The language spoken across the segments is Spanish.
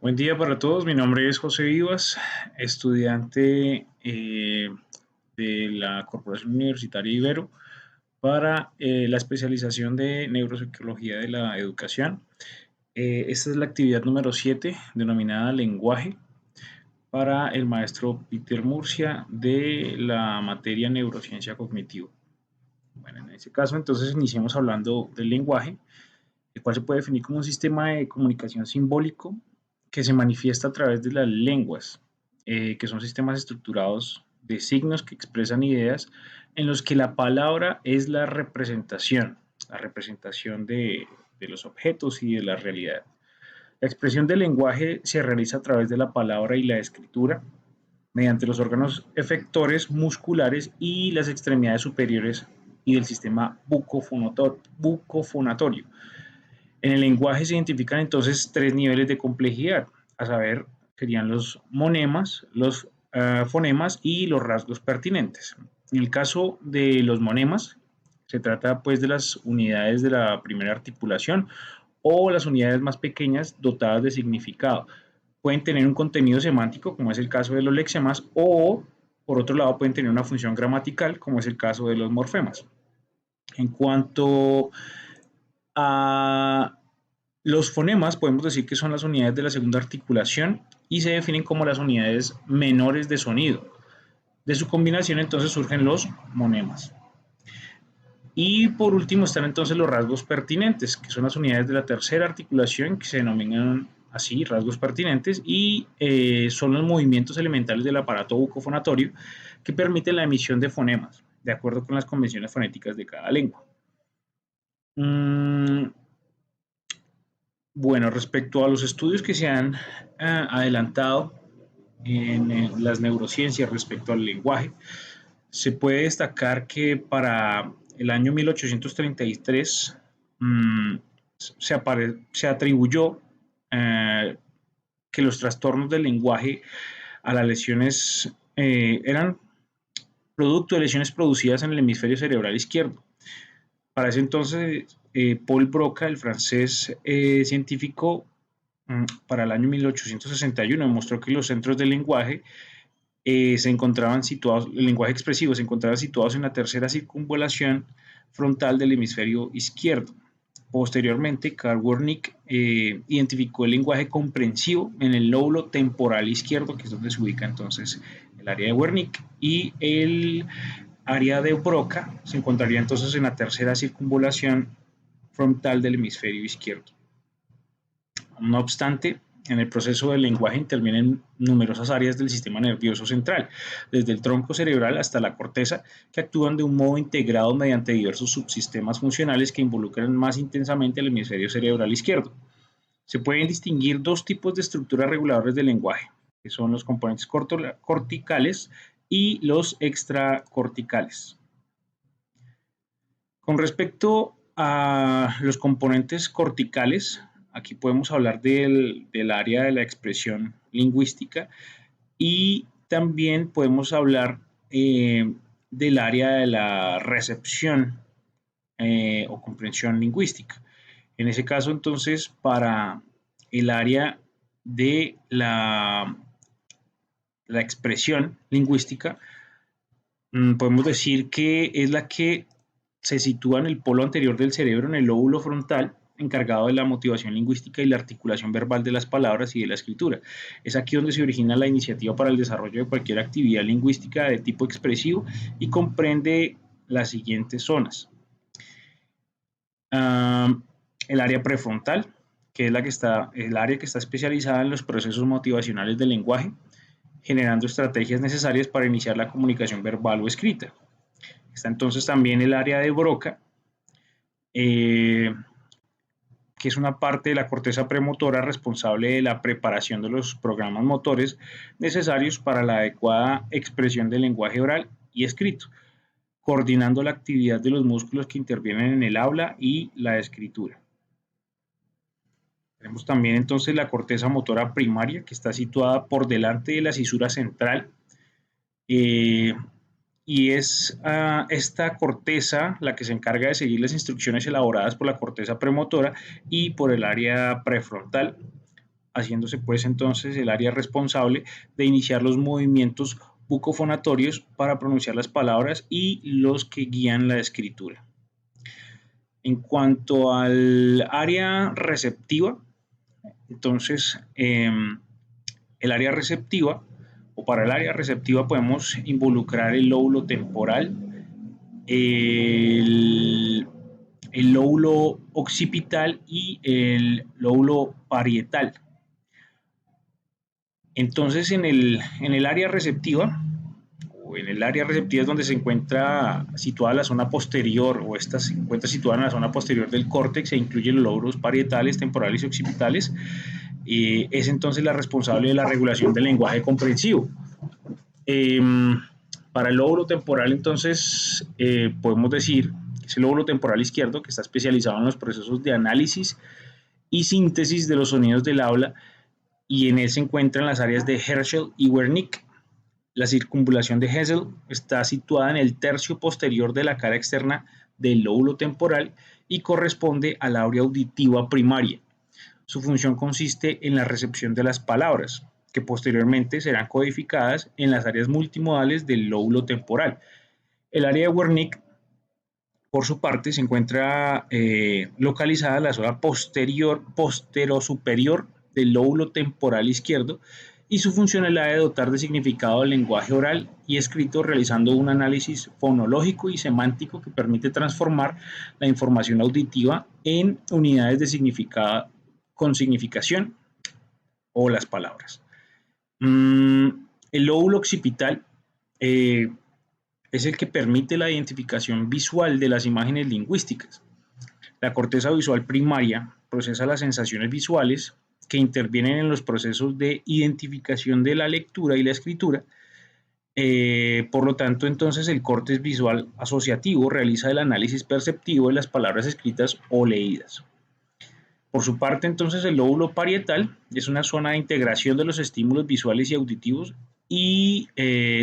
Buen día para todos, mi nombre es José Vivas, estudiante de la Corporación Universitaria Ibero para la especialización de Neuropsicología de la Educación. Esta es la actividad número 7, denominada Lenguaje, para el maestro Peter Murcia de la materia Neurociencia Cognitiva. Bueno, en este caso entonces iniciamos hablando del lenguaje, el cual se puede definir como un sistema de comunicación simbólico que se manifiesta a través de las lenguas, que son sistemas estructurados de signos que expresan ideas en los que la palabra es la representación de los objetos y de la realidad. La expresión del lenguaje se realiza a través de la palabra y la escritura, mediante los órganos efectores musculares y las extremidades superiores y del sistema bucofonatorio. En el lenguaje se identifican entonces tres niveles de complejidad, a saber, serían los monemas, los fonemas y los rasgos pertinentes. En el caso de los monemas, se trata pues de las unidades de la primera articulación o las unidades más pequeñas dotadas de significado. Pueden tener un contenido semántico, como es el caso de los lexemas, o por otro lado pueden tener una función gramatical, como es el caso de los morfemas. En cuanto a los fonemas, podemos decir que son las unidades de la segunda articulación y se definen como las unidades menores de sonido. De su combinación entonces surgen los monemas. Y por último están entonces los rasgos pertinentes, que son las unidades de la tercera articulación, que se denominan así rasgos pertinentes, y son los movimientos elementales del aparato bucofonatorio que permiten la emisión de fonemas, de acuerdo con las convenciones fonéticas de cada lengua. Bueno, respecto a los estudios que se han adelantado en las neurociencias respecto al lenguaje, se puede destacar que para el año 1833 se atribuyó que los trastornos del lenguaje a las lesiones eran producto de lesiones producidas en el hemisferio cerebral izquierdo. Para ese entonces, Paul Broca, el francés científico, para el año 1861 demostró que los centros del lenguaje se encontraban situados, el lenguaje expresivo se encontraba situados en la tercera circunvalación frontal del hemisferio izquierdo. Posteriormente, Karl Wernicke identificó el lenguaje comprensivo en el lóbulo temporal izquierdo, que es donde se ubica entonces el área de Wernicke, y el área de Broca se encontraría entonces en la tercera circunvalación frontal del hemisferio izquierdo. No obstante, en el proceso del lenguaje intervienen numerosas áreas del sistema nervioso central, desde el tronco cerebral hasta la corteza, que actúan de un modo integrado mediante diversos subsistemas funcionales que involucran más intensamente el hemisferio cerebral izquierdo. Se pueden distinguir dos tipos de estructuras reguladoras del lenguaje, que son los componentes corticales y los extracorticales. Con respecto a los componentes corticales, aquí podemos hablar del área de la expresión lingüística y también podemos hablar del área de la recepción o comprensión lingüística. En ese caso, entonces, para el área de la expresión lingüística, podemos decir que es la que se sitúa en el polo anterior del cerebro, en el lóbulo frontal, encargado de la motivación lingüística y la articulación verbal de las palabras y de la escritura. Es aquí donde se origina la iniciativa para el desarrollo de cualquier actividad lingüística de tipo expresivo y comprende las siguientes zonas. El área prefrontal, que es el área que está especializada en los procesos motivacionales del lenguaje, generando estrategias necesarias para iniciar la comunicación verbal o escrita. Está entonces también el área de Broca, que es una parte de la corteza premotora responsable de la preparación de los programas motores necesarios para la adecuada expresión del lenguaje oral y escrito, coordinando la actividad de los músculos que intervienen en el habla y la escritura. Tenemos también entonces la corteza motora primaria, que está situada por delante de la cisura central, y es esta corteza la que se encarga de seguir las instrucciones elaboradas por la corteza premotora y por el área prefrontal haciéndose pues entonces el área responsable de iniciar los movimientos bucofonatorios para pronunciar las palabras y los que guían la escritura. En cuanto al área receptiva, entonces el área receptiva, o para el área receptiva podemos involucrar el lóbulo temporal, el, el lóbulo occipital y el lóbulo parietal. Entonces en el área receptiva, o en el área receptiva es donde se encuentra situada la zona posterior, o esta se encuentra situada en la zona posterior del córtex e incluye los lóbulos parietales, temporales y occipitales. Es entonces la responsable de la regulación del lenguaje comprensivo. Eh, para el lóbulo temporal, entonces, podemos decir que es el lóbulo temporal izquierdo, que está especializado en los procesos de análisis y síntesis de los sonidos del habla, y en él se encuentran las áreas de Herschel y Wernicke. La circunvalación de Herschel está situada en el tercio posterior de la cara externa del lóbulo temporal y corresponde al área auditiva primaria. Su función consiste en la recepción de las palabras, que posteriormente serán codificadas en las áreas multimodales del lóbulo temporal. El área de Wernicke, por su parte, se encuentra localizada en la zona posterosuperior del lóbulo temporal izquierdo, y su función es la de dotar de significado al lenguaje oral y escrito, realizando un análisis fonológico y semántico que permite transformar la información auditiva en unidades de significado con significación o las palabras. El lóbulo occipital es el que permite la identificación visual de las imágenes lingüísticas. La corteza visual primaria procesa las sensaciones visuales que intervienen en los procesos de identificación de la lectura y la escritura. Por lo tanto, entonces el córtex visual asociativo realiza el análisis perceptivo de las palabras escritas o leídas. Por su parte, entonces, el lóbulo parietal es una zona de integración de los estímulos visuales y auditivos y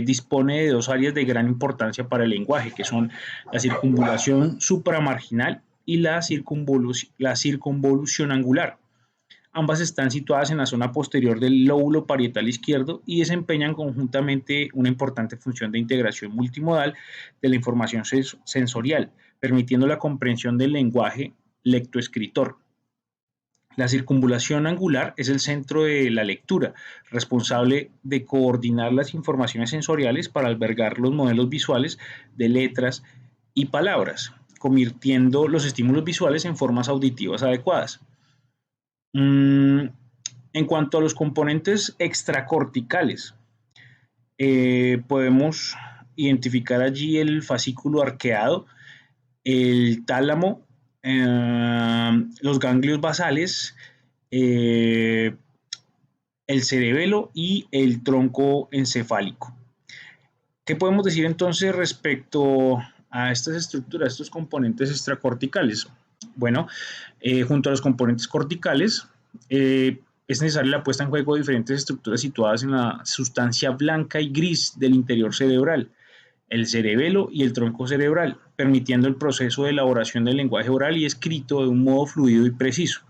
dispone de dos áreas de gran importancia para el lenguaje, que son la circunvalación supramarginal y la circunvolución angular. Ambas están situadas en la zona posterior del lóbulo parietal izquierdo y desempeñan conjuntamente una importante función de integración multimodal de la información sensorial, permitiendo la comprensión del lenguaje lectoescritor. La circunvalación angular es el centro de la lectura, responsable de coordinar las informaciones sensoriales para albergar los modelos visuales de letras y palabras, convirtiendo los estímulos visuales en formas auditivas adecuadas. En cuanto a los componentes extracorticales, podemos identificar allí el fascículo arqueado, el tálamo, los ganglios basales, el cerebelo y el tronco encefálico. ¿Qué podemos decir entonces respecto a estas estructuras, estos componentes extracorticales? Bueno, junto a los componentes corticales, es necesaria la puesta en juego de diferentes estructuras situadas en la sustancia blanca y gris del interior cerebral, el cerebelo y el tronco cerebral, permitiendo el proceso de elaboración del lenguaje oral y escrito de un modo fluido y preciso.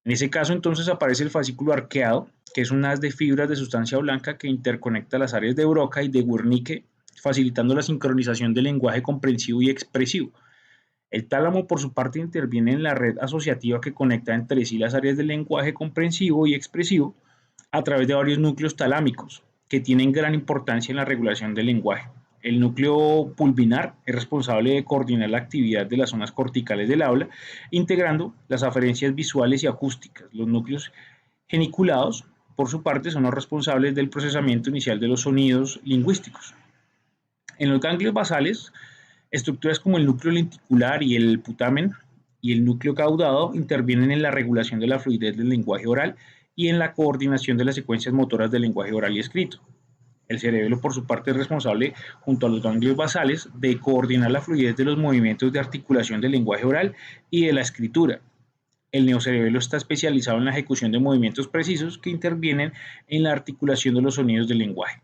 En ese caso, entonces, aparece el fascículo arqueado, que es un haz de fibras de sustancia blanca que interconecta las áreas de Broca y de Wernicke, facilitando la sincronización del lenguaje comprensivo y expresivo. El tálamo, por su parte, interviene en la red asociativa que conecta entre sí las áreas del lenguaje comprensivo y expresivo a través de varios núcleos talámicos, que tienen gran importancia en la regulación del lenguaje. El núcleo pulvinar es responsable de coordinar la actividad de las zonas corticales del habla, integrando las aferencias visuales y acústicas. Los núcleos geniculados, por su parte, son los responsables del procesamiento inicial de los sonidos lingüísticos. En los ganglios basales, estructuras como el núcleo lenticular y el putamen y el núcleo caudado intervienen en la regulación de la fluidez del lenguaje oral y en la coordinación de las secuencias motoras del lenguaje oral y escrito. El cerebelo, por su parte, es responsable, junto a los ganglios basales, de coordinar la fluidez de los movimientos de articulación del lenguaje oral y de la escritura. El neocerebelo está especializado en la ejecución de movimientos precisos que intervienen en la articulación de los sonidos del lenguaje.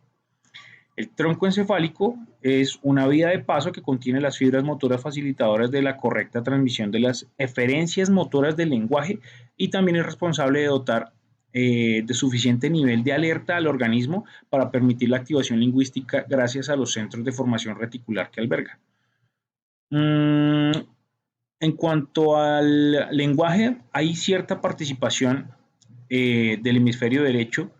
El tronco encefálico es una vía de paso que contiene las fibras motoras facilitadoras de la correcta transmisión de las eferencias motoras del lenguaje y también es responsable de dotar de suficiente nivel de alerta al organismo para permitir la activación lingüística gracias a los centros de formación reticular que alberga. Mm, en cuanto al lenguaje, hay cierta participación del hemisferio derecho.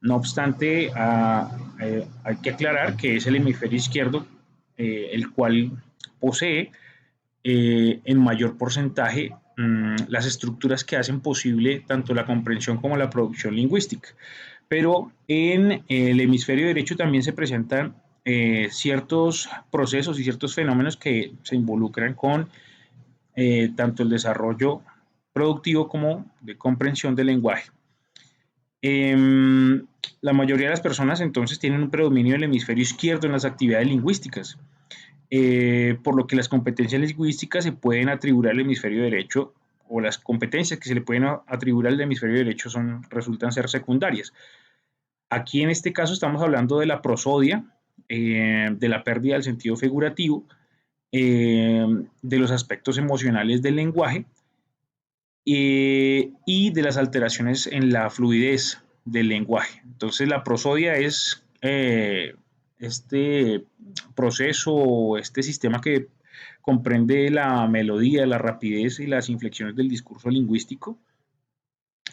No obstante, hay que aclarar que es el hemisferio izquierdo el cual posee en mayor porcentaje las estructuras que hacen posible tanto la comprensión como la producción lingüística. Pero en el hemisferio derecho también se presentan ciertos procesos y ciertos fenómenos que se involucran con tanto el desarrollo productivo como de comprensión del lenguaje. La mayoría de las personas entonces tienen un predominio del hemisferio izquierdo en las actividades lingüísticas, por lo que las competencias lingüísticas se pueden atribuir al hemisferio derecho o las competencias que se le pueden atribuir al hemisferio derecho resultan ser secundarias. Aquí en este caso estamos hablando de la prosodia, de la pérdida del sentido figurativo, de los aspectos emocionales del lenguaje y de las alteraciones en la fluidez del lenguaje. Entonces la prosodia es este proceso, este sistema que comprende la melodía, la rapidez y las inflexiones del discurso lingüístico.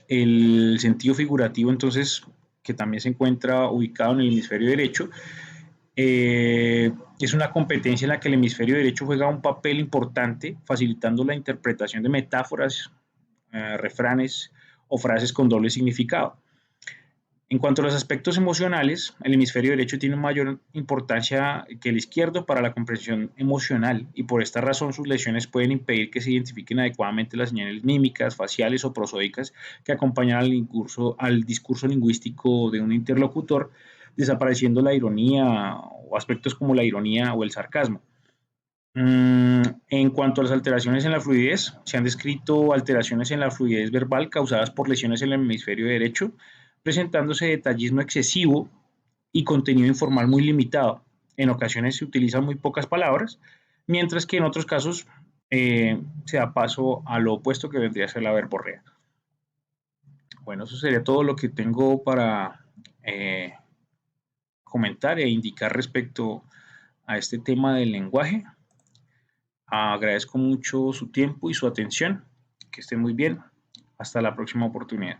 El sentido figurativo, entonces, que también se encuentra ubicado en el hemisferio derecho, es una competencia en la que el hemisferio derecho juega un papel importante, facilitando la interpretación de metáforas, refranes o frases con doble significado. En cuanto a los aspectos emocionales, el hemisferio derecho tiene mayor importancia que el izquierdo para la comprensión emocional y por esta razón sus lesiones pueden impedir que se identifiquen adecuadamente las señales mímicas, faciales o prosódicas que acompañan al discurso lingüístico de un interlocutor, desapareciendo la ironía o aspectos como la ironía o el sarcasmo. En cuanto a las alteraciones en la fluidez, se han descrito alteraciones en la fluidez verbal causadas por lesiones en el hemisferio derecho, presentándose detallismo excesivo y contenido informal muy limitado. En ocasiones se utilizan muy pocas palabras, mientras que en otros casos se da paso a lo opuesto que vendría a ser la verborrea. Bueno, eso sería todo lo que tengo para comentar e indicar respecto a este tema del lenguaje. Agradezco mucho su tiempo y su atención. Que estén muy bien. Hasta la próxima oportunidad.